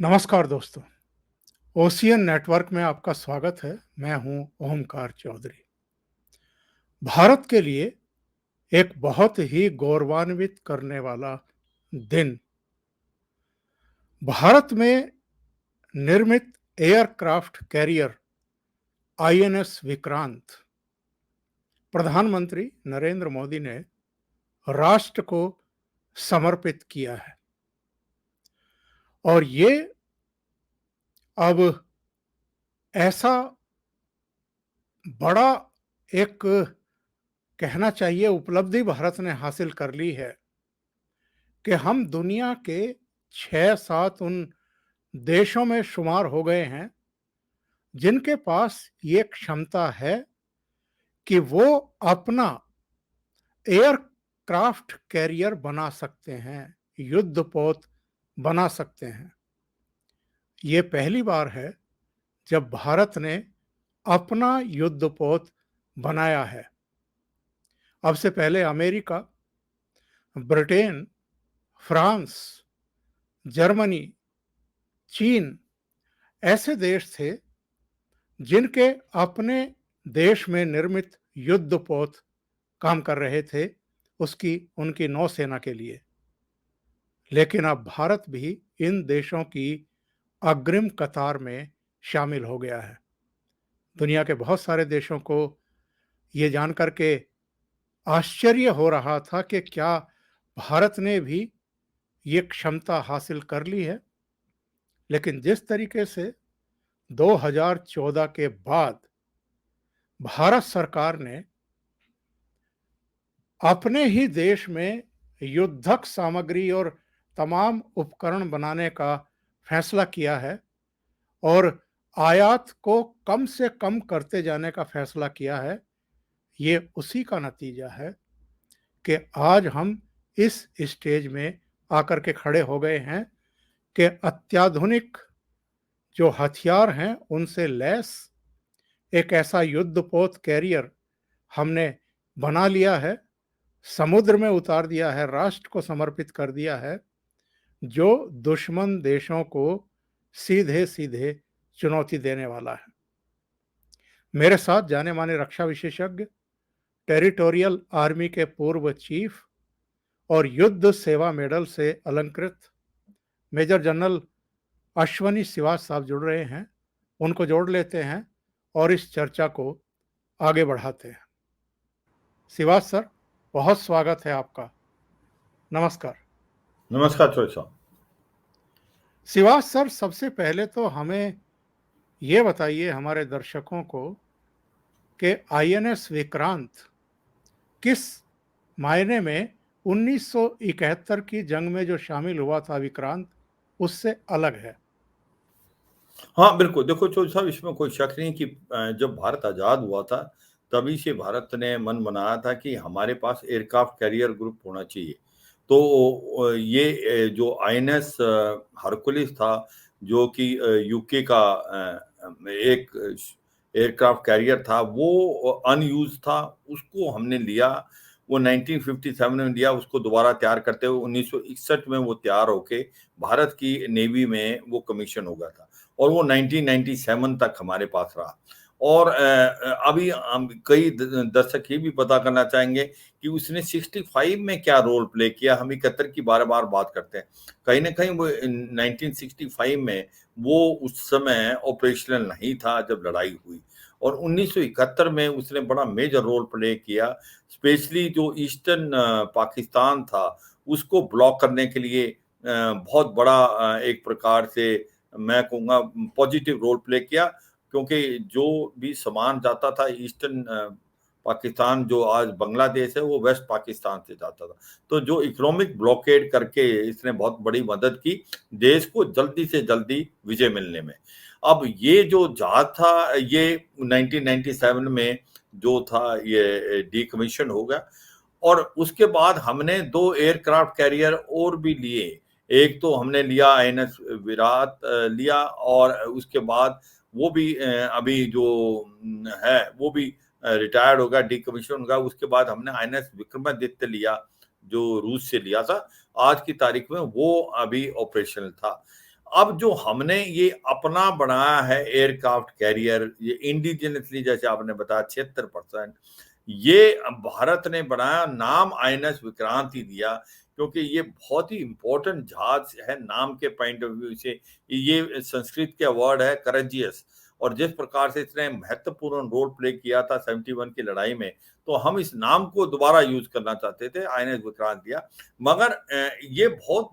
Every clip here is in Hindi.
नमस्कार दोस्तों, ओशियन नेटवर्क में आपका स्वागत है। मैं हूं ओमकार चौधरी। भारत के लिए एक बहुत ही गौरवान्वित करने वाला दिन भारत में निर्मित एयरक्राफ्ट कैरियर आईएनएस विक्रांत प्रधानमंत्री नरेंद्र मोदी ने राष्ट्र को समर्पित किया है। और ये अब ऐसा बड़ा एक कहना चाहिए उपलब्धि भारत ने हासिल कर ली है कि हम दुनिया के 6-7 उन देशों में शुमार हो गए हैं जिनके पास ये क्षमता है कि वो अपना एयरक्राफ्ट कैरियर बना सकते हैं, युद्धपोत बना सकते हैं। ये पहली बार है जब भारत ने अपना युद्धपोत बनाया है। अब से पहले अमेरिका, ब्रिटेन, फ्रांस, जर्मनी, चीन ऐसे देश थे जिनके अपने देश में निर्मित युद्धपोत काम कर रहे थे उनकी नौसेना के लिए। लेकिन अब भारत भी इन देशों की अग्रिम कतार में शामिल हो गया है। दुनिया के बहुत सारे देशों को ये जानकर के आश्चर्य हो रहा था कि क्या भारत ने भी ये क्षमता हासिल कर ली है। लेकिन जिस तरीके से 2014 के बाद भारत सरकार ने अपने ही देश में युद्धक सामग्री और तमाम उपकरण बनाने का फैसला किया है और आयात को कम से कम करते जाने का फैसला किया है, ये उसी का नतीजा है कि आज हम इस स्टेज में आकर के खड़े हो गए हैं कि अत्याधुनिक जो हथियार हैं उनसे लैस एक ऐसा युद्धपोत कैरियर हमने बना लिया है, समुद्र में उतार दिया है, राष्ट्र को समर्पित कर दिया है, जो दुश्मन देशों को सीधे-सीधे चुनौती देने वाला है। मेरे साथ जाने-माने रक्षा विशेषज्ञ, टेरिटोरियल आर्मी के पूर्व चीफ और युद्ध सेवा मेडल से अलंकृत मेजर जनरल अश्वनी श्रीवास साहब जुड़ रहे हैं। उनको जोड़ लेते हैं और इस चर्चा को आगे बढ़ाते हैं। श्रीवास सर, बहुत स्वागत है आपका। नमस्कार। नमस्कार चौधरी साहब। श्रीवास सर, सबसे पहले तो हमें ये बताइए हमारे दर्शकों को कि आईएनएस विक्रांत किस मायने में 1971 की जंग में जो शामिल हुआ था विक्रांत, उससे अलग है। हाँ, बिल्कुल। देखो चौधरी साहब, इसमें कोई शक नहीं कि जब भारत आज़ाद हुआ था, तभी से भारत ने मन बनाया था कि हमारे पास एयरक्राफ्ट कैरियर ग्रुप होना चाहिए। तो ये जो आईएनएस हरकुलिस था, जो कि यूके का एक एयरक्राफ्ट कैरियर था, वो अनयूज़्ड था, उसको हमने लिया। वो 1957 में लिया, उसको दोबारा तैयार करते हुए 1961 में वो तैयार होके भारत की नेवी में वो कमीशन हो गया था और वो 1997 तक हमारे पास रहा। और अभी हम कई दर्शक ये भी पता करना चाहेंगे कि उसने 65 में क्या रोल प्ले किया। हम 71 की बार-बार बात करते हैं। कहीं न कहीं वो 1965 में वो उस समय ऑपरेशनल नहीं था जब लड़ाई हुई और 1971 में उसने बड़ा मेजर रोल प्ले किया। स्पेशली जो ईस्टर्न पाकिस्तान था, उसको ब्लॉक करने के लिए बहुत बड़ा एक प्रकार से मैं कहूँगा पॉजिटिव रोल प्ले किया, क्योंकि जो भी सामान जाता था ईस्टर्न पाकिस्तान, जो आज बांग्लादेश है, वो वेस्ट पाकिस्तान से जाता था। तो जो इकोनॉमिक ब्लॉकेड करके इसने बहुत बड़ी मदद की देश को जल्दी से जल्दी विजय मिलने में। अब ये जो जहाज था, ये 1997 में जो था ये डीकमीशन हो गया और उसके बाद हमने 2 एयरक्राफ्ट कैरियर और भी लिए। एक तो हमने लिया आईएनएस विराट लिया और उसके बाद वो भी अभी जो है वो भी रिटायर्ड हो गया, डीकमीशन हो गया। उसके बाद हमने आईएनएस विक्रमादित्य लिया, जो रूस से लिया था। आज की तारीख में वो अभी ऑपरेशनल था। अब जो हमने ये अपना बनाया है एयरक्राफ्ट कैरियर, ये इंडिजिनसली जैसे आपने बताया 76%, ये भारत ने बनाया, नाम आईएनएस विक्रांत ही दिया, क्योंकि ये बहुत ही इंपॉर्टेंट जहाज है नाम के पॉइंट ऑफ व्यू से। ये संस्कृत का वर्ड है करेजियस, और जिस प्रकार से इसने महत्वपूर्ण रोल प्ले किया था 71 की लड़ाई में, तो हम इस नाम को दोबारा यूज करना चाहते थे, आईएनएस विक्रांत दिया। मगर ये बहुत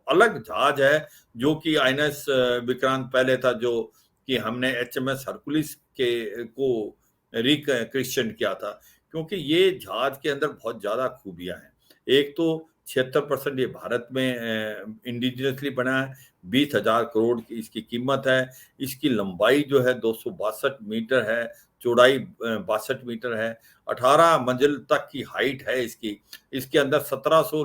अलग जहाज है जो कि आईएनएस विक्रांत पहले था, जो कि हमने एचएमएस हरकुलिस के को रिक्रिएशन किया था, क्योंकि ये जहाज के अंदर बहुत ज्यादा खूबियां हैं। एक तो 76% ये भारत में इंडिजिनसली बना है, 20,000 करोड़ की इसकी कीमत है। इसकी लंबाई जो है 262 मीटर है, चौड़ाई 62 मीटर है, 18 मंजिल तक की हाइट है इसकी। इसके अंदर 1700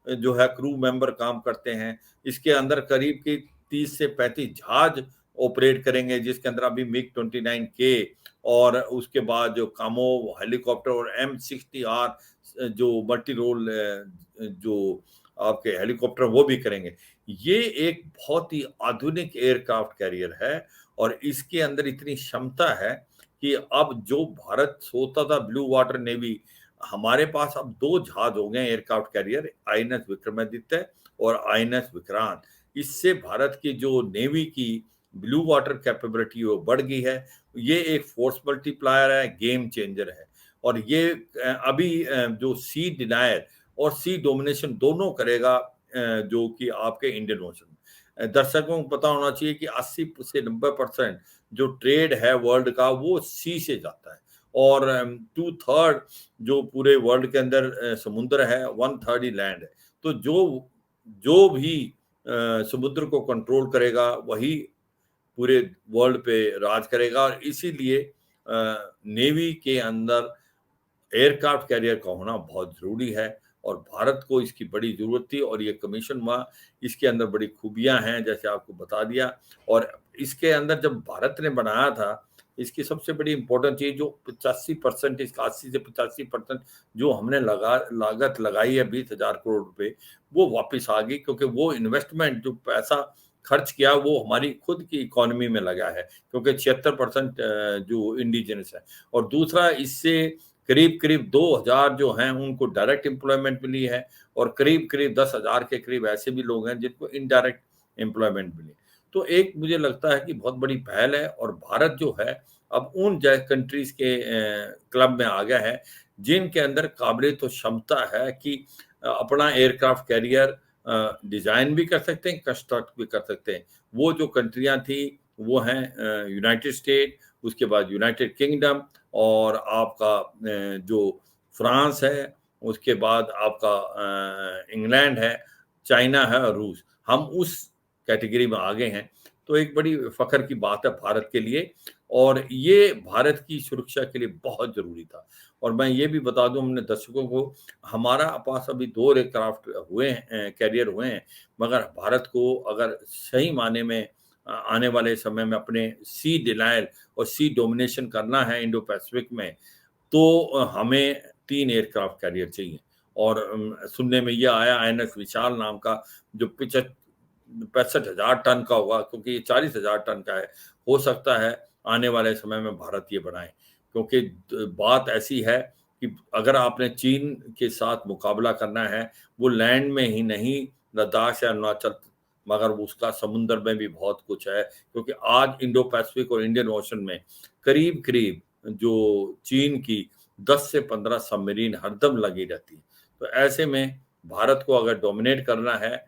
जो है क्रू मेंबर काम करते हैं। इसके अंदर करीब की 30 से 35 जहाज ऑपरेट करेंगे, जिसके अंदर अभी मिग 29K और उसके बाद जो कामो हेलीकॉप्टर और M60R जो मल्टी रोल जो आपके हेलीकॉप्टर वो भी करेंगे। ये एक बहुत ही आधुनिक एयरक्राफ्ट कैरियर है, और इसके अंदर इतनी क्षमता है कि अब जो भारत सोचता था ब्लू वाटर नेवी, हमारे पास अब 2 जहाज हो गए एयरक्राफ्ट कैरियर, आईएनएस विक्रमादित्य और आईएनएस विक्रांत। इससे भारत की जो नेवी की ब्लू वाटर कैपेबिलिटी वो बढ़ गई है। ये एक फोर्स मल्टीप्लायर है, गेम चेंजर है। और ये अभी जो सी डिनायर और सी डोमिनेशन दोनों करेगा, जो कि आपके इंडियन ओशन में। दर्शकों को पता होना चाहिए कि 80 से 90% जो ट्रेड है वर्ल्ड का वो सी से जाता है, और 2/3 जो पूरे वर्ल्ड के अंदर समुद्र है, 1/3 ही लैंड है। तो जो जो भी समुद्र को कंट्रोल करेगा वही पूरे वर्ल्ड पे राज करेगा, और इसीलिए नेवी के अंदर एयरक्राफ्ट कैरियर का होना बहुत जरूरी है, और भारत को इसकी बड़ी जरूरत थी, और ये कमीशन हुआ। इसके अंदर बड़ी खूबियां हैं, जैसे आपको बता दिया। और इसके अंदर जब भारत ने बनाया था, इसकी सबसे बड़ी इंपॉर्टेंट चीज जो 85%, इसका 80 से 85% जो हमने लागत लगाई है 20,000 करोड़ रुपए, वो वापस आ गई, क्योंकि वो इन्वेस्टमेंट जो पैसा खर्च किया वो हमारी खुद की इकोनॉमी में लगा है, क्योंकि 76% जो इंडिजिनस है। और दूसरा, इससे करीब करीब 2,000 जो हैं उनको डायरेक्ट एम्प्लॉयमेंट मिली है, और करीब करीब 10,000 के करीब ऐसे भी लोग हैं जिनको इनडायरेक्ट एम्प्लॉयमेंट मिली। तो एक मुझे लगता है कि बहुत बड़ी पहल है, और भारत जो है अब उन कंट्रीज के क्लब में आ गया है जिनके अंदर काबिलियत और क्षमता है कि अपना एयरक्राफ्ट कैरियर डिजाइन भी कर सकते हैं, कंस्ट्रक्ट भी कर सकते हैं। वो जो कंट्रियां थी वो हैं यूनाइटेड स्टेट, उसके बाद यूनाइटेड किंगडम, और आपका जो फ्रांस है, उसके बाद आपका इंग्लैंड है, चाइना है और रूस। हम उस कैटेगरी में आगे हैं। तो एक बड़ी फख्र की बात है भारत के लिए, और ये भारत की सुरक्षा के लिए बहुत जरूरी था। और मैं ये भी बता दूं अपने दर्शकों को, हमारा पास अभी 2 एयरक्राफ्ट हुए हैं, कैरियर हुए हैं, मगर भारत को अगर सही माने में आने वाले समय में अपने सी डिनायल और सी डोमिनेशन करना है इंडो पैसिफिक में, तो हमें 3 एयरक्राफ्ट कैरियर चाहिए। और सुनने में ये आया आईएनएस विशाल नाम का, जो 65,000 टन का होगा, क्योंकि ये 40,000 टन का है। हो सकता है आने वाले समय में भारत ये बनाए, क्योंकि बात ऐसी है कि अगर आपने चीन के साथ मुकाबला करना है, वो लैंड में ही नहीं, लद्दाख या अरुणाचल, मगर उसका समुद्र में भी बहुत कुछ है, क्योंकि आज इंडो पैसिफिक और इंडियन ओशन में करीब करीब जो चीन की 10 से 15 सबमरीन हरदम लगी रहती है। तो ऐसे में भारत को अगर डोमिनेट करना है,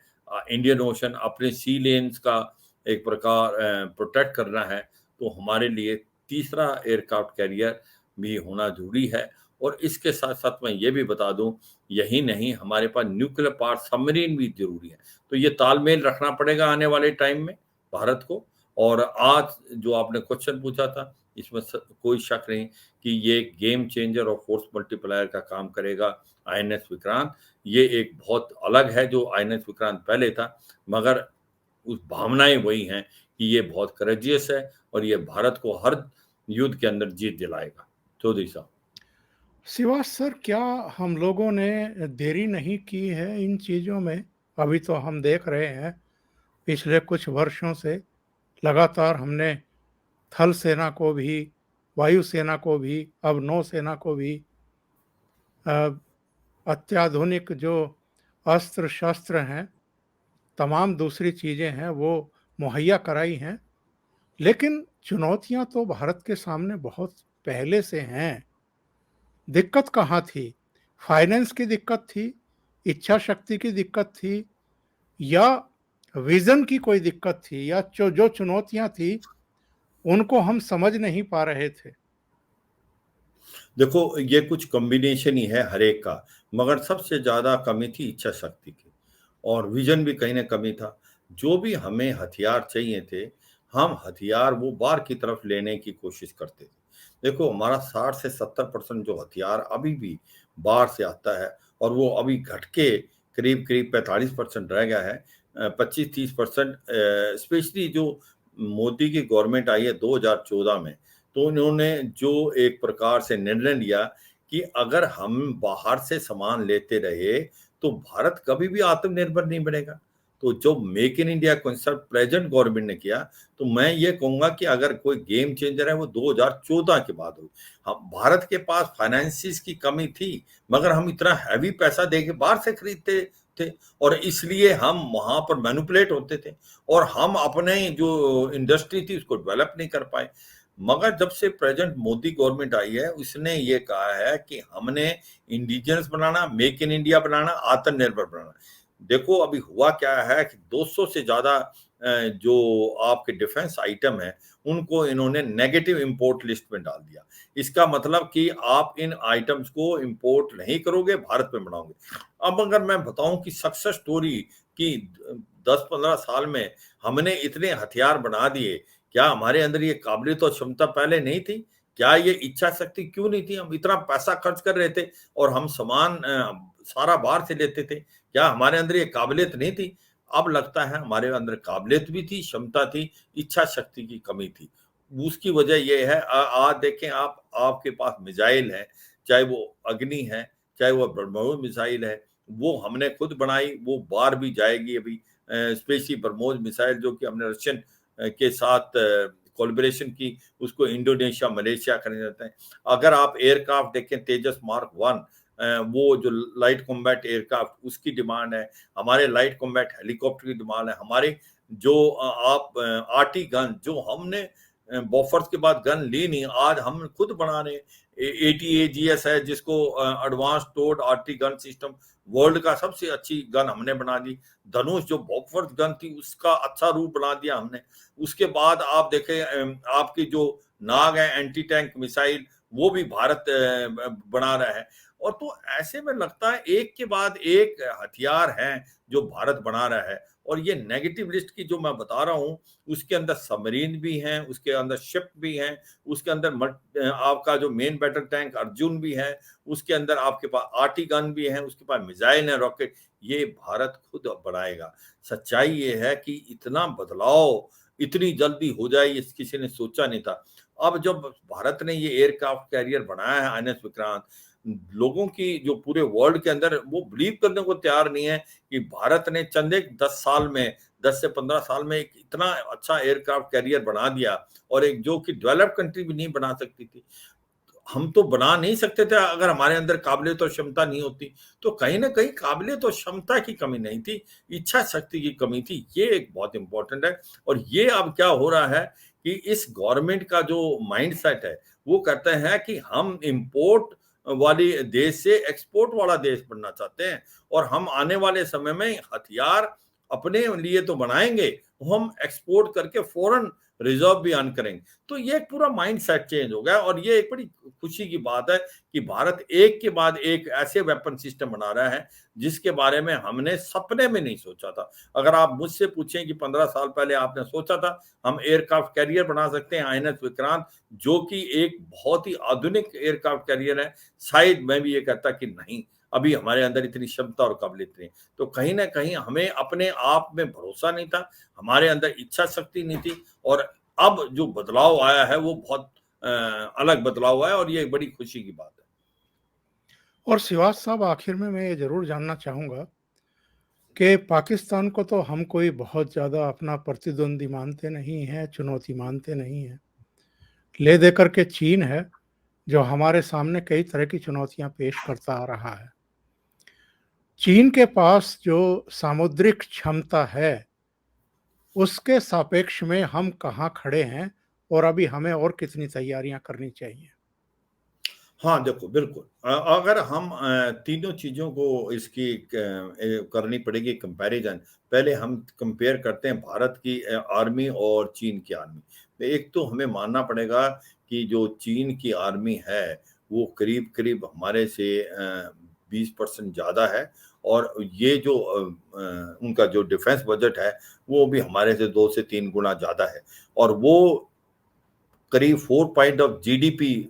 इंडियन ओशन अपने सी लेन्स का एक प्रकार प्रोटेक्ट करना है, तो हमारे लिए तीसरा एयरक्राफ्ट कैरियर भी होना जरूरी है। और इसके साथ साथ मैं ये भी बता दूं, यही नहीं, हमारे पास न्यूक्लियर पावर सबमरीन भी जरूरी है। तो ये तालमेल रखना पड़ेगा आने वाले टाइम में भारत को। और आज जो आपने क्वेश्चन पूछा था, इसमें कोई शक नहीं कि ये गेम चेंजर और फोर्स मल्टीप्लायर का काम करेगा आईएनएस विक्रांत। ये एक बहुत अलग है जो आईएनएस विक्रांत पहले था, मगर उस भावनाएं वही हैं कि ये बहुत करेजियस है, और ये भारत को हर युद्ध के अंदर जीत दिलाएगा। चौधरी साहब। शिवाज सर, क्या हम लोगों ने देरी नहीं की है इन चीज़ों में? अभी तो हम देख रहे हैं पिछले कुछ वर्षों से लगातार हमने थल सेना को भी, वायु सेना को भी, अब नौसेना को भी अत्याधुनिक जो अस्त्र-शस्त्र हैं, तमाम दूसरी चीज़ें हैं, वो मुहैया कराई हैं। लेकिन चुनौतियाँ तो भारत के सामने बहुत पहले से हैं। दिक्कत कहाँ थी? फाइनेंस की दिक्कत थी, इच्छा शक्ति की दिक्कत थी या विज़न की कोई दिक्कत थी या जो चुनौतियाँ थी, उनको हम समझ नहीं पा रहे थे? देखो, ये कुछ कॉम्बिनेशन ही है हर एक का, मगर सबसे ज़्यादा कमी थी इच्छा शक्ति की और विज़न भी कहीं न कमी था। जो भी हमें हथियार चाहिए थे, हम हथियार वो बाहर की तरफ लेने की कोशिश करते थे। देखो, हमारा 60 से 70% जो हथियार अभी भी बाहर से आता है और वो अभी घट के करीब-करीब 45% रह गया है। 25-30% स्पेशली जो मोदी की गवर्नमेंट आई है 2014 में, तो उन्होंने जो एक प्रकार से निर्णय लिया कि अगर हम बाहर से सामान लेते रहे, तो भारत कभी भी आत्मनिर्भर नहीं बनेगा। तो जो make in India concept present government ने किया, तो मैं ये कहूँगा कि अगर कोई गेम चेंजर है, वो 2014 के बाद हुई। हम भारत के पास फाइनेंसिस की कमी थी, मगर हम इतना हैवी पैसा दे के बाहर से खरीदते थे और इसलिए हम वहाँ पर मैनिपुलेट होते थे और हम अपने जो इंडस्ट्री थी, उसको डेवलप नहीं कर पाए। मगर जब से प्रेजेंट मोदी गवर्नमेंट आई है, उसने ये कहा है कि हमने इंडिजिनस बनाना, मेक इन इंडिया बनाना, आत्मनिर्भर बनाना। देखो अभी हुआ क्या है कि 200 से ज़्यादा जो आपके डिफेंस आइटम हैं, उनको इन्होंने नेगेटिव इंपोर्ट लिस्ट में डाल दिया। इसका मतलब कि आप इन आइटम्स को इंपोर्ट नहीं करोगे, भारत में बनाओगे। अब अगर मैं बताऊँ कि सक्सेस स्टोरी कि 10-15 साल में हमने इतने हथियार बना दिए, क्या हमारे अंदर ये काबिलियत और क्षमता पहले नहीं थी? क्या ये इच्छा शक्ति क्यों नहीं थी? हम इतना पैसा खर्च कर रहे थे और हम सामान सारा बाहर से लेते थे। क्या हमारे अंदर ये काबिलियत नहीं थी? अब लगता है हमारे अंदर काबिलियत भी थी, क्षमता थी, इच्छा शक्ति की कमी थी। उसकी वजह ये है आज देखें आप आपके पास मिसाइल है, चाहे वो अग्नि है, चाहे वो ब्रह्मोस मिसाइल है, वो हमने खुद बनाई, वो बाहर भी जाएगी अभी। स्पेशली ब्रह्मोस मिसाइल जो कि हमने रशियन के साथ कोलैबोरेशन की, उसको इंडोनेशिया, मलेशिया करने जाते हैं। अगर आप एयरक्राफ्ट देखें तेजस मार्क 1 वो जो लाइट कॉम्बैट एयरक्राफ्ट उसकी डिमांड है, हमारे लाइट कॉम्बैट हेलीकॉप्टर की डिमांड है, हमारे जो आप आरटी गन जो हमने बॉफर्स के बाद गन ली नहीं, आज हम खुद बना रहे हैं। एटीएजीएस है जिसको advance towed artillery gun system world का सबसे अच्छी गन हमने बना दी। धनुष जो बॉफर्स गन थी उसका अच्छा रूप बना दिया हमने। उसके बाद आप देखें आपकी जो नाग है एंटी टैंक मिसाइल वो भी भारत बना रहा है और तो ऐसे में लगता है एक के बाद एक हथियार हैं जो भारत बना रहा है और ये नेगेटिव लिस्ट की जो मैं बता रहा हूँ उसके अंदर सबमरीन भी हैं, उसके अंदर शिप भी हैं, उसके अंदर आपका जो मेन बैटल टैंक अर्जुन भी है, उसके अंदर आपके पास आरटी गन भी है, उसके पास मिसाइल है, रॉकेट, ये भारत खुद बनाएगा। सच्चाई ये है कि इतना बदलाव इतनी जल्दी हो जाए ये किसी ने सोचा नहीं था। अब जब भारत ने ये एयरक्राफ्ट कैरियर बनाया है आईएनएस विक्रांत, लोगों की जो पूरे वर्ल्ड के अंदर वो बिलीव करने को तैयार नहीं है कि भारत ने चंद एक 10 साल में 10 से 15 साल में एक इतना अच्छा एयरक्राफ्ट कैरियर बना दिया और एक जो कि डेवलप्ड कंट्री भी नहीं बना सकती थी। हम तो बना नहीं सकते थे अगर हमारे अंदर काबिलियत और क्षमता नहीं होती। तो कहीं न कहीं काबिलियत और क्षमता की कमी नहीं थी, इच्छा शक्ति की कमी थी। ये एक बहुत इम्पोर्टेंट है और ये अब क्या हो रहा है कि इस गवर्नमेंट का जो माइंडसेट है, वो कहते हैं कि हम इम्पोर्ट वाली देश से एक्सपोर्ट वाला देश बनना चाहते हैं और हम आने वाले समय में हथियार अपने लिए तो बनाएँगे, वो हम एक्सपोर्ट करके फ़ॉरेन रिज़र्व भी अर्न करेंगे। तो ये एक पूरा माइंडसेट चेंज हो गया और ये एक बड़ी खुशी की बात है कि भारत एक के बाद एक ऐसे वेपन सिस्टम बना रहा है जिसके बारे में हमने सपने में नहीं सोचा था। अगर आप मुझसे पूछें कि 15 साल पहले आपने सोचा था हम एयरक्राफ्ट कैरियर बना सकते हैं आईएनएस विक्रांत जो कि एक बहुत ही आधुनिक एयरक्राफ्ट कैरियर है, शायद मैं भी ये कहता कि नहीं, अभी हमारे अंदर इतनी क्षमता और काबिलियत नहीं। तो कहीं न कहीं हमें अपने आप में भरोसा नहीं था, हमारे अंदर इच्छा शक्ति नहीं थी और अब जो बदलाव आया है वो बहुत अलग बदलाव आया और ये एक बड़ी खुशी की बात है। और श्रीवास साहब आखिर में मैं ये ज़रूर जानना चाहूँगा कि पाकिस्तान को तो हम कोई बहुत ज़्यादा अपना प्रतिद्वंदी मानते नहीं हैं, चुनौती मानते नहीं हैं। ले दे करके चीन है, जो हमारे सामने कई तरह की चुनौतियाँ पेश करता आ रहा है। चीन के पास जो सामुद्रिक क्षमता है, उसके सापेक्ष में हम कहाँ खड़े हैं और अभी हमें और कितनी तैयारियाँ करनी चाहिए? हाँ, देखो बिल्कुल। अगर हम तीनों चीज़ों को इसकी करनी पड़ेगी कंपैरिज़न। पहले हम कंपेयर करते हैं भारत की आर्मी और चीन की आर्मी। तो एक तो हमें मानना पड़ेगा कि जो चीन की आर्मी है, वो करीब-करीब हमारे से 20% ज़्यादा है और ये जो उनका जो डिफेंस बजट है, वो भी हमारे से 2 से 3 गुना ज़्यादा है और वो करीब 4 पॉइंट ऑफ जीडीपी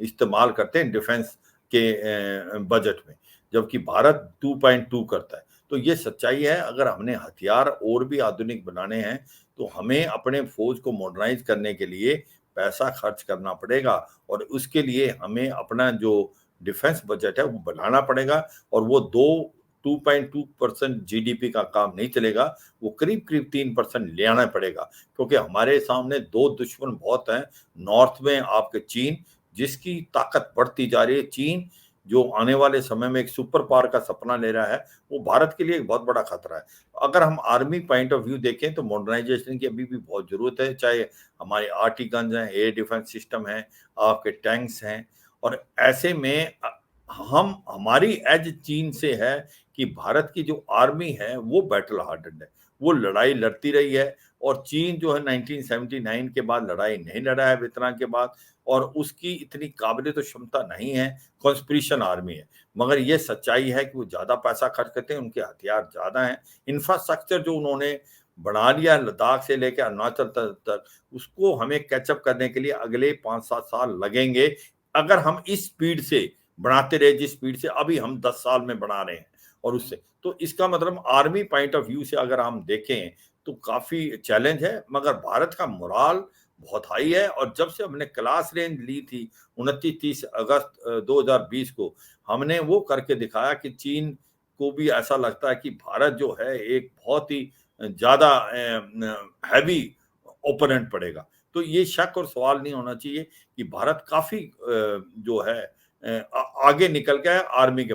इस्तेमाल करते हैं डिफेंस के बजट में, जबकि भारत 2.2 करता है। तो ये सच्चाई है, अगर हमने हथियार और भी आधुनिक बनाने हैं, तो हमें अपने फ़ौज को मॉडर्नाइज़ करने के लिए पैसा खर्च करना पड़ेगा और उसके लिए हमें अपना जो डिफेंस बजट है, वो बढ़ाना पड़ेगा और वो 2.2% जीडीपी का काम नहीं चलेगा, वो करीब-करीब 3% ले आना पड़ेगा, क्योंकि हमारे सामने 2 दुश्मन बहुत हैं, नॉर्थ में आपके चीन, जिसकी ताकत बढ़ती जा रही है। चीन जो आने वाले समय में एक सुपर पावर का सपना ले रहा है, वो भारत के लिए एक बहुत बड़ा खतरा है। अगर हम आर्मी पॉइंट ऑफ व्यू देखें तो मॉडर्नाइज़ेशन की अभी भी बहुत ज़रूरत है, चाहे हमारे आर्टिलरी हैं, एयर डिफेंस सिस्टम है, आपके टैंक्स हैं और ऐसे में हम हमारी एज चीन से है कि भारत की जो आर्मी है, वो बैटल हार्डेंड है। वो लड़ाई लड़ती रही है और चीन जो है 1979 के बाद लड़ाई नहीं लड़ा है वियतनाम के बाद और उसकी इतनी काबिलियत और क्षमता नहीं है, कॉन्स्पिरेशन आर्मी है। मगर ये सच्चाई है कि वो ज़्यादा पैसा खर्च करते हैं, उनके हथियार ज़्यादा हैं। इंफ्रास्ट्रक्चर जो उन्होंने बना लिया है लद्दाख से लेके अरुणाचल तक, उसको हमें कैचअप करने के लिए अगले 5-7 साल लगेंगे, अगर हम इस स्पीड से बढ़ाते रहे जिस स्पीड से अभी हम 10 साल में बढ़ा रहे हैं और उससे। तो इसका मतलब आर्मी पॉइंट ऑफ व्यू से अगर हम देखें, तो काफ़ी चैलेंज है, मगर भारत का मोराल बहुत हाई है और जब से हमने क्लास रेंज ली थी 29-30 अगस्त 2020 को, हमने वो करके दिखाया कि चीन को भी ऐसा लगता है कि भारत जो है एक बहुत ही ज़्यादा हैवी ओपोनेंट पड़ेगा। तो ये शक और सवाल नहीं होना चाहिए कि भारत काफ़ी जो है आगे निकल गया है आर्मी के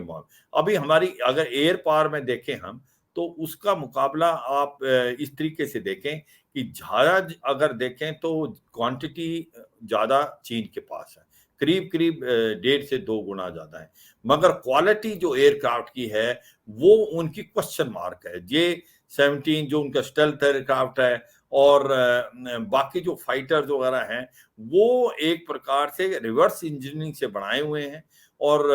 अभी हमारी अगर एयर पावर में देखें हम, तो उसका मुकाबला आप इस तरीके से देखें कि जहाज अगर देखें तो क्वांटिटी ज़्यादा चीन के पास है। करीब-करीब 1.5 से 2 गुना ज़्यादा है। मगर क्वालिटी जो एयरक्राफ्ट की है, वो उनकी क्वेश्चन मार्क है। जे 17 जो उनका स्टेल्थ एयरक्राफ्ट है और बाकी जो फाइटर्स वगैरह हैं, वो एक प्रकार से रिवर्स इंजीनियरिंग से बनाए हुए हैं और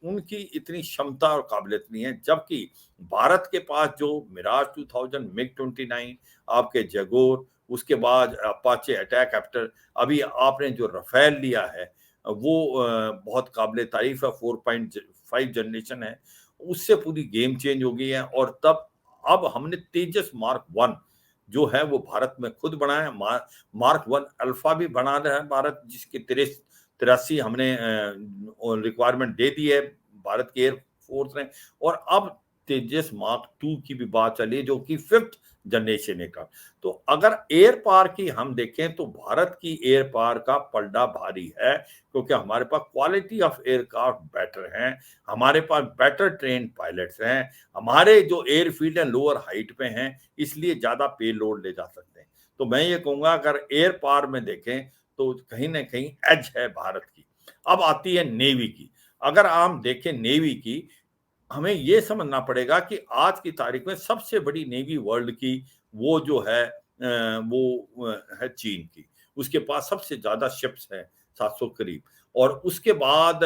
उनकी इतनी क्षमता और काबिलियत नहीं है। जबकि भारत के पास जो मिराज 2000, मिग-29, आपके जैगुआर, उसके बाद अपाचे अटैक एप्टर, अभी आपने जो राफेल लिया है, वो बहुत काबिल-ए-तारीफ़ है, 4.5 जनरेशन है। उससे पूरी गेम चेंज हो गई है और तब अब हमने तेजस मार्क 1 जो है वो भारत में खुद बनाया है। मार्क 1 अल्फा भी बना रहा है भारत, जिसके 83 हमने रिक्वायरमेंट दे दी है भारत की एयर फोर्स ने और अब तेजस मार्क 2 की भी बात चली है जो कि 5th जनरेशन एयरक्राफ्ट। तो अगर एयर पावर की हम देखें तो भारत की एयर पावर का पलड़ा भारी है, क्योंकि हमारे पास क्वालिटी ऑफ एयरक्राफ्ट बेटर हैं, हमारे पास बेटर ट्रेन्ड पायलट्स हैं, हमारे जो एयरफील्ड है लोअर हाइट पे हैं, इसलिए ज़्यादा पे लोड ले जा सकते हैं। तो मैं ये कहूँगा अगर एयर पावर में देखें तो कहीं न कहीं एज है भारत की। अब आती है नेवी की। अगर हम देखें नेवी की, हमें ये समझना पड़ेगा कि आज की तारीख में सबसे बड़ी नेवी वर्ल्ड की वो जो है वो है चीन की। उसके पास सबसे ज़्यादा शिप्स हैं, 700 करीब और उसके बाद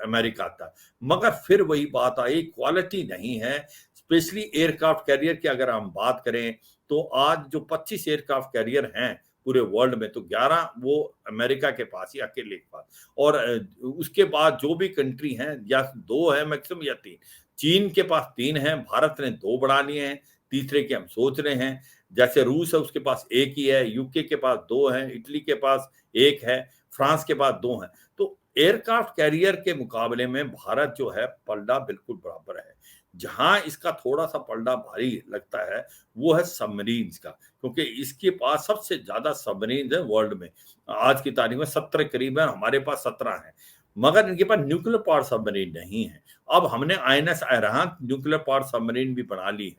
अमेरिका आता है। मगर फिर वही बात आई क्वालिटी नहीं है, स्पेशली एयरक्राफ्ट कैरियर की अगर हम बात करें, तो आज जो 25 एयरक्राफ्ट कैरियर हैं पूरे वर्ल्ड में, तो 11 वो अमेरिका के पास ही अकेले के पास और उसके बाद जो भी कंट्री हैं या 2 है मैक्सिमम या 3। चीन के पास 3 हैं, भारत ने 2 बढ़ा लिए हैं, तीसरे की हम सोच रहे हैं। जैसे रूस है उसके पास 1 ही है, यूके के पास 2 हैं, इटली के पास 1 है, फ्रांस के पास 2 हैं। तो एयरक्राफ्ट कैरियर के मुकाबले में भारत जो है पलड़ा बिल्कुल बराबर है। जहां इसका थोड़ा सा पलड़ा भारी लगता है वो है सबमरीन्स का, क्योंकि इसके पास सबसे ज्यादा सबमरीन्स है वर्ल्ड में। आज की तारीख में 17 करीब है, हमारे पास 17 है, मगर इनके पास न्यूक्लियर पावर सबमरीन नहीं है। अब हमने INS Arihant nuclear power submarine भी बना ली है।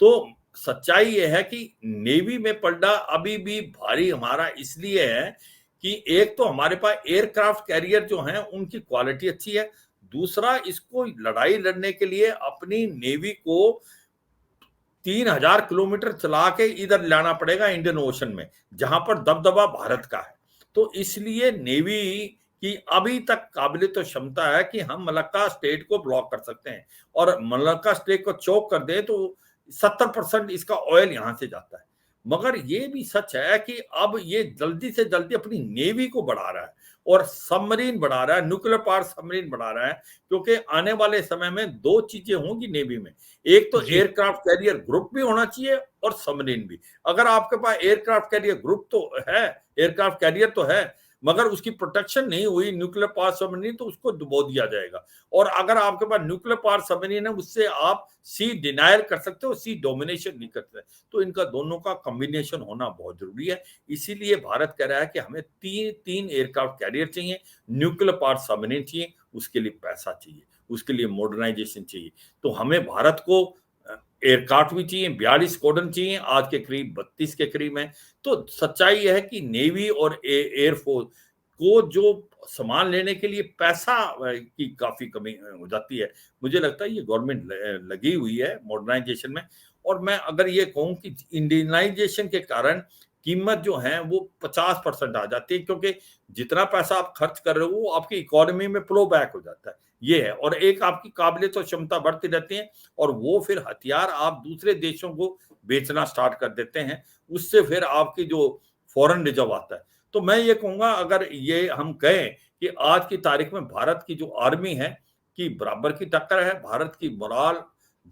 तो सच्चाई ये है कि नेवी में पलड़ा अभी भी भारी हमारा इसलिए है कि एक तो हमारे पास एयरक्राफ्ट कैरियर जो हैं उनकी क्वालिटी अच्छी है, दूसरा इसको लड़ाई लड़ने के लिए अपनी नेवी को 3000 किलोमीटर चला के इधर लाना पड़ेगा इंडियन ओशन में, जहां पर दबदबा भारत का है। तो इसलिए नेवी की अभी तक काबिलियत तो क्षमता है कि हम मलक्का स्टेट को ब्लॉक कर सकते हैं, और मलक्का स्टेट को चोक कर दें तो 70% इसका ऑयल यहां से जाता है। मगर ये भी सच है कि अब ये जल्दी से जल्दी अपनी नेवी को बढ़ा रहा है और सबमरीन बढ़ा रहा है, न्यूक्लियर पावर सबमरीन बढ़ा रहा है, क्योंकि आने वाले समय में दो चीजें होंगी नेवी में। एक तो जी। एयरक्राफ्ट कैरियर ग्रुप भी होना चाहिए और सबमरीन भी। अगर आपके पास एयरक्राफ्ट कैरियर ग्रुप तो है, एयरक्राफ्ट कैरियर तो है, मगर उसकी प्रोटेक्शन नहीं हुई न्यूक्लियर पावर सबमरीन, तो उसको डुबो दिया जाएगा। और अगर आपके पास न्यूक्लियर पावर सबमरीन है, उससे आप सी डिनायर कर सकते हो, सी डोमिनेशन नहीं करते। तो इनका दोनों का कॉम्बिनेशन होना बहुत जरूरी है। इसीलिए भारत कह रहा है कि हमें तीन तीन एयरक्राफ्ट कैरियर चाहिए, न्यूक्लियर पावर सबमरीन चाहिए, उसके लिए पैसा चाहिए, उसके लिए मॉडर्नाइजेशन चाहिए। तो हमें भारत को एयरक्राफ्ट भी चाहिए, 42 स्क्वाड्रन चाहिए, आज के करीब 32 के करीब है। तो सच्चाई यह है कि नेवी और एयरफोर्स को जो सामान लेने के लिए पैसा की काफी कमी हो जाती है। मुझे लगता है ये गवर्नमेंट लगी हुई है मॉडर्नाइजेशन में। और मैं अगर ये कहूं कि इंडियनाइजेशन के कारण कीमत जो है वो 50% आ जाती है, क्योंकि जितना पैसा आप खर्च कर रहे हो वो आपकी इकोनॉमी में फ्लो बैक हो जाता है, ये है। और एक आपकी काबिलियत और क्षमता बढ़ती रहती है, और वो फिर हथियार आप दूसरे देशों को बेचना स्टार्ट कर देते हैं, उससे फिर आपकी जो फॉरेन रिजर्व आता है। तो मैं ये कहूंगा, अगर ये हम कहें कि आज की तारीख में भारत की जो आर्मी है कि बराबर की टक्कर है, भारत की मोराल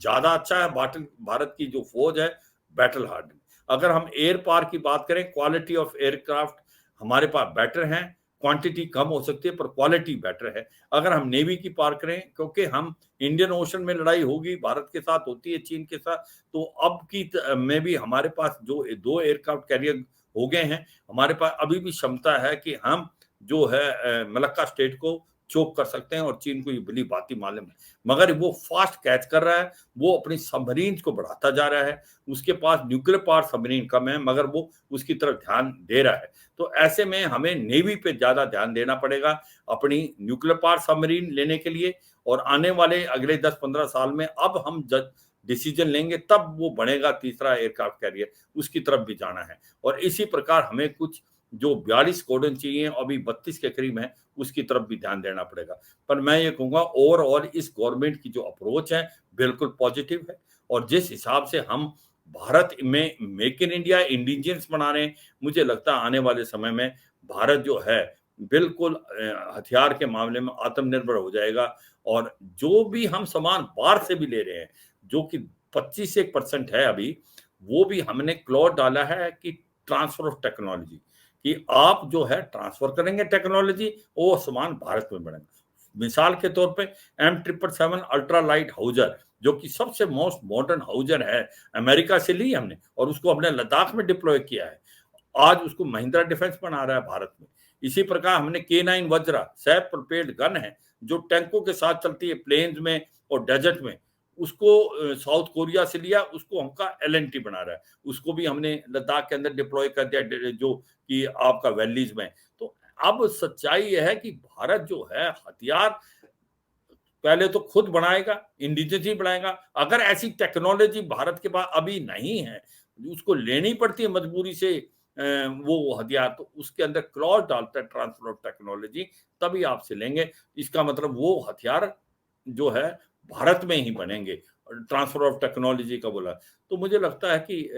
ज्यादा अच्छा है, भारत की जो फौज है बैटल हार्ड। अगर हम एयर पावर की बात करें, क्वालिटी ऑफ एयरक्राफ्ट हमारे पास बेटर है, क्वांटिटी कम हो सकती है पर क्वालिटी बेटर है। अगर हम नेवी की बात करें, क्योंकि हम इंडियन ओशन में लड़ाई होगी, भारत के साथ होती है, चीन के साथ, तो अब की में भी हमारे पास जो दो एयरक्राफ्ट कैरियर हो गए हैं, हमारे पास अभी भी क्षमता है कि हम जो है मलक्का स्टेट को चोक कर सकते हैं, और चीन को ये भली भांति मालूम है। मगर वो फास्ट कैच कर रहा है, वो अपनी सबमरीन को बढ़ाता जा रहा है, उसके पास न्यूक्लियर पावर सबमरीन कम है, मगर वो उसकी तरफ ध्यान दे रहा है। तो ऐसे में हमें नेवी पे ज्यादा ध्यान देना पड़ेगा अपनी न्यूक्लियर पावर सबमरीन लेने के लिए। और आने वाले अगले 10-15 साल में अब हम जब डिसीजन लेंगे तब वो बनेगा तीसरा एयरक्राफ्ट कैरियर, उसकी तरफ भी जाना है। और इसी प्रकार हमें कुछ जो 42 स्क्वाड्रन चाहिए, अभी 32 के करीब है, उसकी तरफ भी ध्यान देना पड़ेगा। पर मैं ये कहूंगा ओवरऑल इस गवर्नमेंट की जो अप्रोच है बिल्कुल पॉजिटिव है। और जिस हिसाब से हम भारत में मेक इन इंडिया इंडिजियंस बना रहे हैं, मुझे लगता है आने वाले समय में भारत जो है बिल्कुल हथियार के मामले में आत्मनिर्भर हो जाएगा। और जो भी हम सामान बाहर से भी ले रहे हैं, जो कि 25% है अभी, वो भी हमने क्लॉज डाला है कि ट्रांसफर ऑफ टेक्नोलॉजी, कि आप जो है ट्रांसफर करेंगे टेक्नोलॉजी, वो सामान भारत में बढ़ेगा। मिसाल के तौर पे M777 अल्ट्रा लाइट हाउजर, जो कि सबसे मोस्ट मॉडर्न हाउजर है, अमेरिका से ली हमने और उसको हमने लद्दाख में डिप्लॉय किया है। आज उसको महिंद्रा डिफेंस बना रहा है भारत में। इसी प्रकार हमने K9 Vajra self propelled gun है, जो टैंकों के साथ चलती है प्लेन्स में और डेजर्ट में, उसको साउथ कोरिया से लिया, उसको हमका LNT बना रहा है, उसको भी हमने लद्दाख के अंदर डिप्लॉय कर दिया, जो कि आपका वैलीज में। तो अब सच्चाई यह है कि भारत जो है हथियार पहले तो खुद बनाएगा, इंडिजिनस बनाएगा। अगर ऐसी टेक्नोलॉजी भारत के पास अभी नहीं है, उसको लेनी पड़ती है मजबूरी से वो हथियार, तो उसके अंदर क्लॉज डालता है ट्रांसफर ऑफ टेक्नोलॉजी, तभी आपसे लेंगे। इसका मतलब वो हथियार जो है भारत में ही बनेंगे, ट्रांसफर ऑफ टेक्नोलॉजी का बोला। तो मुझे लगता है कि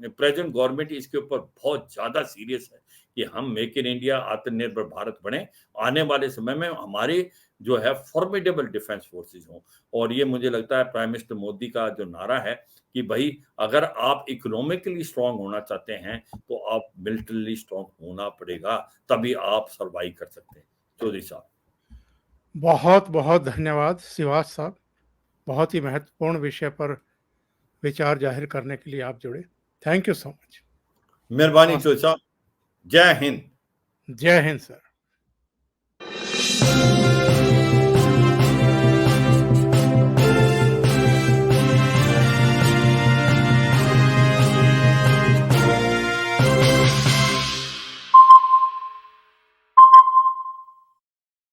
प्रेजेंट गवर्नमेंट इसके ऊपर बहुत ज्यादा सीरियस है कि हम मेक इन इंडिया आत्मनिर्भर भारत बने, आने वाले समय में हमारे जो है फॉर्मिडेबल डिफेंस फोर्सेस हों। और ये मुझे लगता है प्राइम मिनिस्टर मोदी का जो नारा है कि भाई अगर आप इकोनॉमिकली स्ट्रांग होना चाहते हैं तो आप मिलिटरली स्ट्रांग होना पड़ेगा, तभी आप सर्वाइव कर सकते हैं। चौधरी साहब, बहुत बहुत धन्यवाद शिवाज साहब। बहुत ही महत्वपूर्ण विषय पर विचार जाहिर करने के लिए आप जुड़े। Thank you so much. मेहरबानी फिरोज साहब। जय हिंद। जय हिंद सर।